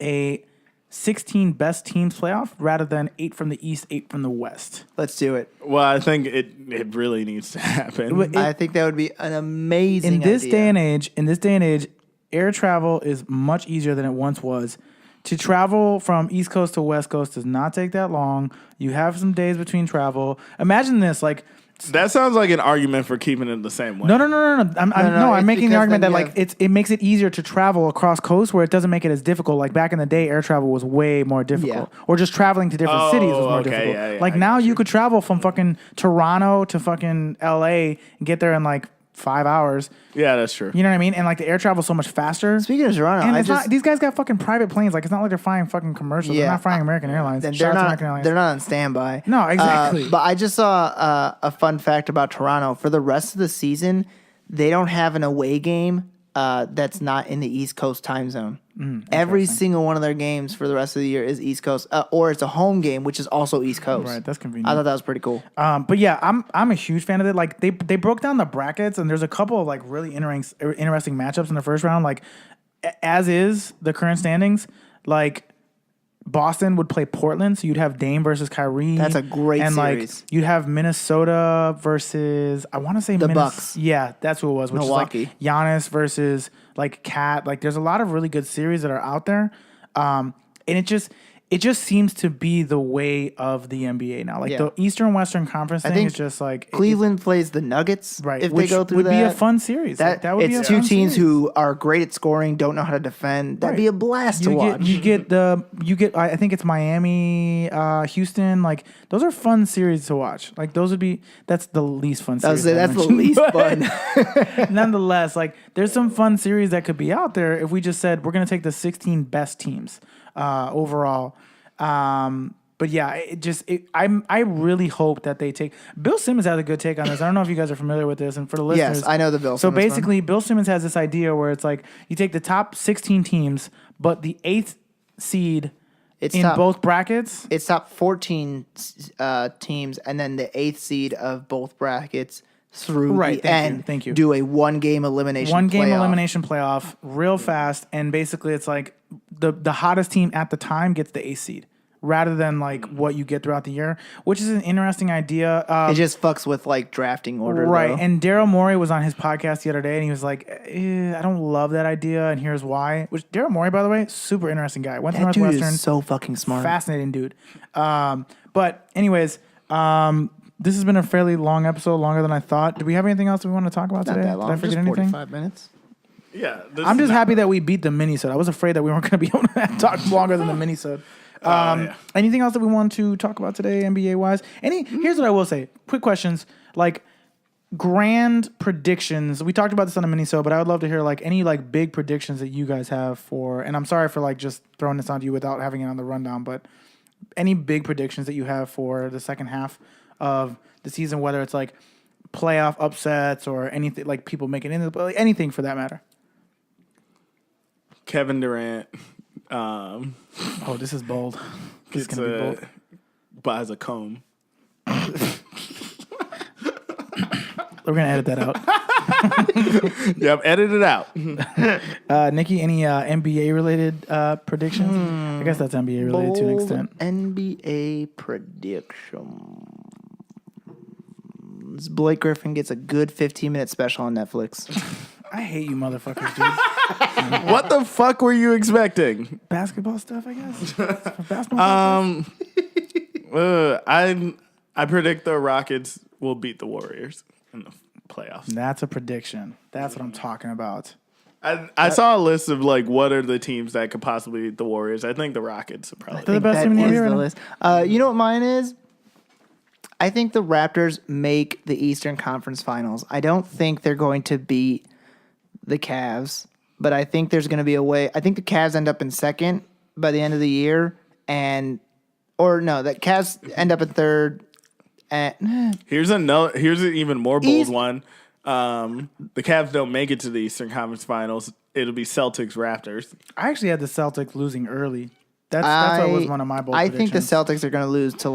a 16 best teams playoff rather than 8 from the East, 8 from the West. Let's do it. Well, I think it really needs to happen. I think that would be an amazing. In this idea. day and age, air travel is much easier than it once was. To travel from East Coast to West Coast does not take that long. You have some days between travel. Imagine this, like That sounds like an argument for keeping it the same way. no. I'm it's making the because argument that then you like have- it makes it easier to travel across coast where it doesn't make it as difficult. Like back in the day, air travel was way more difficult, Yeah. or just traveling to different Oh, cities was more okay, difficult. yeah, like I now got you you. could travel from fucking Toronto to fucking LA and get there in like 5 hours. Yeah, that's true. You know what I mean? And like the air travel is so much faster. Speaking of Toronto, And I it's just not, these guys got fucking private planes. Like it's not like they're flying fucking commercials. Yeah. They're not flying American Airlines. then Shout they're out to not American Airlines. they're not on standby. No, exactly. But I just saw a fun fact about Toronto. For the rest of the season, they don't have an away game that's not in the East Coast time zone. Every single one of their games for the rest of the year is East Coast, or it's a home game, which is also East Coast. Right, that's convenient. I thought that was pretty cool. But yeah, I'm a huge fan of it. Like they broke down the brackets, and there's a couple of like really interesting matchups in the first round. Like as is the current standings, like Boston would play Portland, so you'd have Dame versus Kyrie. That's a great and series. like you'd have Minnesota versus I want to say The Bucks. Yeah, that's who it was. Which Milwaukee. is like Giannis versus like Cat. Like there's a lot of really good series that are out there, and it just seems to be the way of the NBA now. Like Yeah. the Eastern Western Conference thing think is just like Cleveland plays the Nuggets, right? If which they go through would that, be a fun series. Like, that would be a it's two fun teams series. who are great at scoring, don't know how to defend. That'd Right. be a blast to watch. You get I think it's Miami, Houston. Like those are fun series to watch. Like those would be that's the least fun I would series. say I that's the mentioned. least But fun. nonetheless, like there's some fun series that could be out there if we just said we're gonna take the 16 best teams overall. But yeah, I really hope that they take. Bill Simmons has a good take on this. I don't know if you guys are familiar with this, and for the listeners, Yes, I know the Bill So Simmons one. basically, Bill Simmons has this idea where it's like you take the top 16 teams, but the 8th seed It's in top, both brackets. It's top 14 teams, and then the 8th seed of both brackets through Right, the thank you, end. thank you. Do a one-game elimination. One game playoff. elimination playoff, real fast, and basically it's like the hottest team at the time gets the 8th seed, rather than like what you get throughout the year, which is an interesting idea. It just fucks with like drafting order, Right, though. and Daryl Morey was on his podcast the other day, and he was like, I don't love that idea, and here's why. Which Daryl Morey, by the way, super interesting guy. Went to That dude Northwestern. is so fucking smart. Fascinating dude. But anyways, this has been a fairly long episode, longer than I thought. Do we have anything else that we want to talk about Not today? that long. Did I forget Just anything? 45 minutes. Yeah. I'm just happy that we beat the mini-sode. I was afraid that we weren't going to be able to talk longer than the mini-sode. Yeah. Anything else that we want to talk about today, NBA-wise? Here's what I will say. Quick questions. Like, grand predictions. We talked about this on the mini-sode, but I would love to hear, like, any, like, big predictions that you guys have for... And I'm sorry for, like, just throwing this onto you without having it on the rundown, but any big predictions that you have for the second half of the season, whether it's, like, playoff upsets or anything, like, people making it, like, anything for that matter. Kevin Durant Oh, this is bold. This is gets going to be bold. buys a comb. We're going to edit that out. Yep, edit it out. Nicky, any NBA-related predictions? I guess that's NBA-related to an extent. NBA predictions. Blake Griffin gets a good 15-minute special on Netflix. I hate you motherfuckers, dude. What the fuck were you expecting? Basketball stuff, I guess. Basketball stuff? I predict the Rockets will beat the Warriors in the playoffs. That's a prediction. That's what I'm talking about. I saw a list of like what are the teams that could possibly beat the Warriors. I think the Rockets are probably. They're the best That team in the is NBA right the now. list. You know what mine is? I think the Raptors make the Eastern Conference Finals. I don't think they're going to beat the Cavs, but I think there's going to be a way. I think the Cavs end up in second by the end of the year, the Cavs end up in third. Here's an even more bold East- one. The Cavs don't make it to the Eastern Conference Finals. It'll be Celtics Raptors. I actually had the Celtics losing early. That's what was one of my bold I think the predictions. Celtics are going to lose to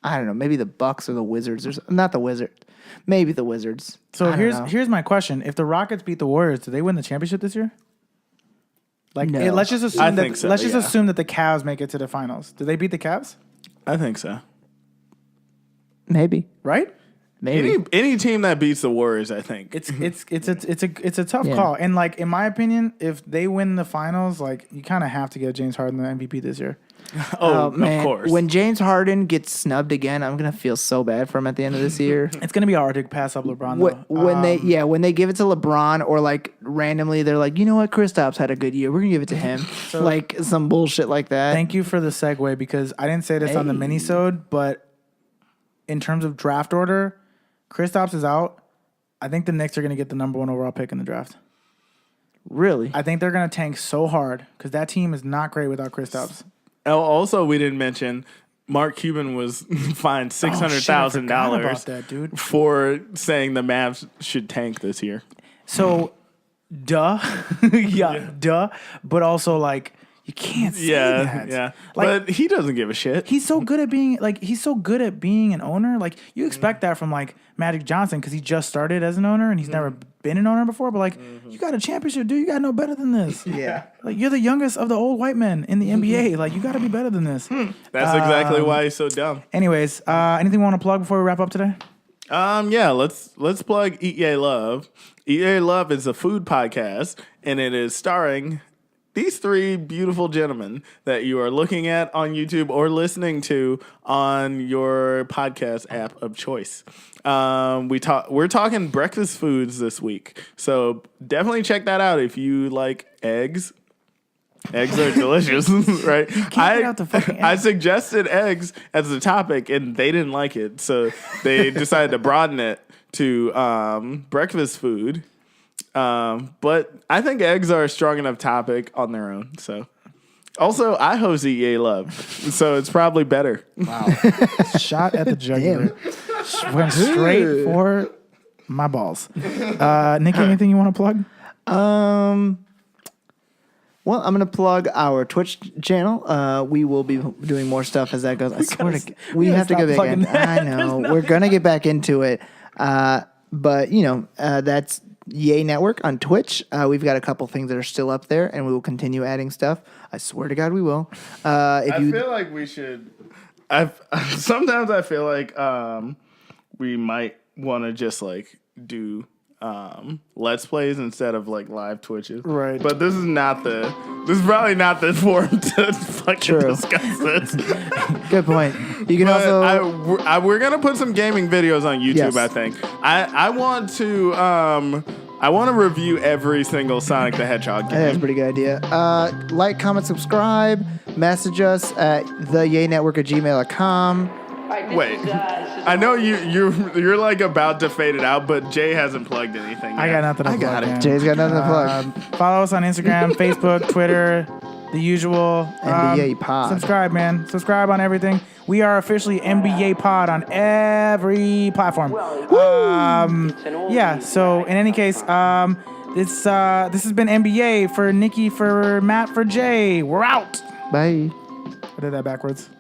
I don't know, maybe the Bucks or the Wizards, or not the Wizards, maybe the Wizards. So I don't know. here's my question: if the Rockets beat the Warriors, do they win the championship this year? Like, No. let's just assume I that think so, let's just yeah. assume that the Cavs make it to the finals. Do they beat the Cavs? I think so. Maybe, Right? maybe. Any team that beats the Warriors, I think. It's a tough Yeah. call. And like in my opinion, if they win the finals, like you kind of have to get James Harden the MVP this year. Man, of course. when James Harden gets snubbed again, I'm gonna feel so bad for him at the end of this year. It's gonna be hard to pass up LeBron though. When they give it to LeBron, or like randomly they're like, you know what, Kristaps had a good year, we're gonna give it to him, like some bullshit like that. Thank you for the segue because I didn't say this on the Hey. mini-sode, but in terms of draft order, Kristaps is out. I think the Knicks are going to get the number 1 overall pick in the draft. Really? I think they're going to tank so hard because that team is not great without Kristaps. Also, we didn't mention Mark Cuban was fined $600,000 about that, dude. for saying the Mavs should tank this year. So, duh. Duh. But also, like, you can't say that. Yeah. Like, but he doesn't give a shit. he's so good at being an owner. Like you expect that from like Magic Johnson because he just started as an owner and he's never been an owner before. But like you got a championship, dude. You got to know better than this. Yeah. Like you're the youngest of the old white men in the NBA. Like you got to be better than this. That's exactly why he's so dumb. Anyways, anything we want to plug before we wrap up today? Yeah, let's plug Eat Yay Love. Eat Yay Love is a food podcast, and it is starring these 3 beautiful gentlemen that you are looking at on YouTube or listening to on your podcast app of choice. We're talking breakfast foods this week, so definitely check that out if you like eggs. Eggs are delicious, right? get out the fucking I eggs. suggested eggs as a topic, and they didn't like it, so they decided to broaden it to breakfast food. But I think eggs are a strong enough topic on their own. So, also, I host Eat Yay Love, so it's probably better. Wow. Shot at the jugular. Went straight for my balls. Nicky, anything you want to plug? Well, I'm gonna plug our Twitch channel. We will be doing more stuff as that goes. I swear to we have to stop go back in. plugging that. I know we're gonna get back into it, but that's Yay Network on Twitch. We've got a couple things that are still up there, and we will continue adding stuff. I swear to God, we will. I feel like we should. Sometimes I feel like we might want to just like do let's plays instead of like live Twitches. Right. But this is probably not the forum to fucking discuss this. Good point. You can But also. we're gonna put some gaming videos on YouTube. Yes. I think. I want to review every single Sonic the Hedgehog game. That's a pretty good idea. Like, comment, subscribe. Message us at theyaynetwork@gmail.com. Wait, I know you're like about to fade it out, but Jay hasn't plugged anything. I yet. got nothing to plug. got it. man. Jay's got nothing to plug. Follow us on Instagram, Facebook, Twitter, the usual. NBA Pod. Subscribe, man. Subscribe on everything. We are officially NBA Pod on every platform. Yeah. So in any case, this has been NBA for Nicky, for Matt, for Jay. We're out. Bye. I did that backwards.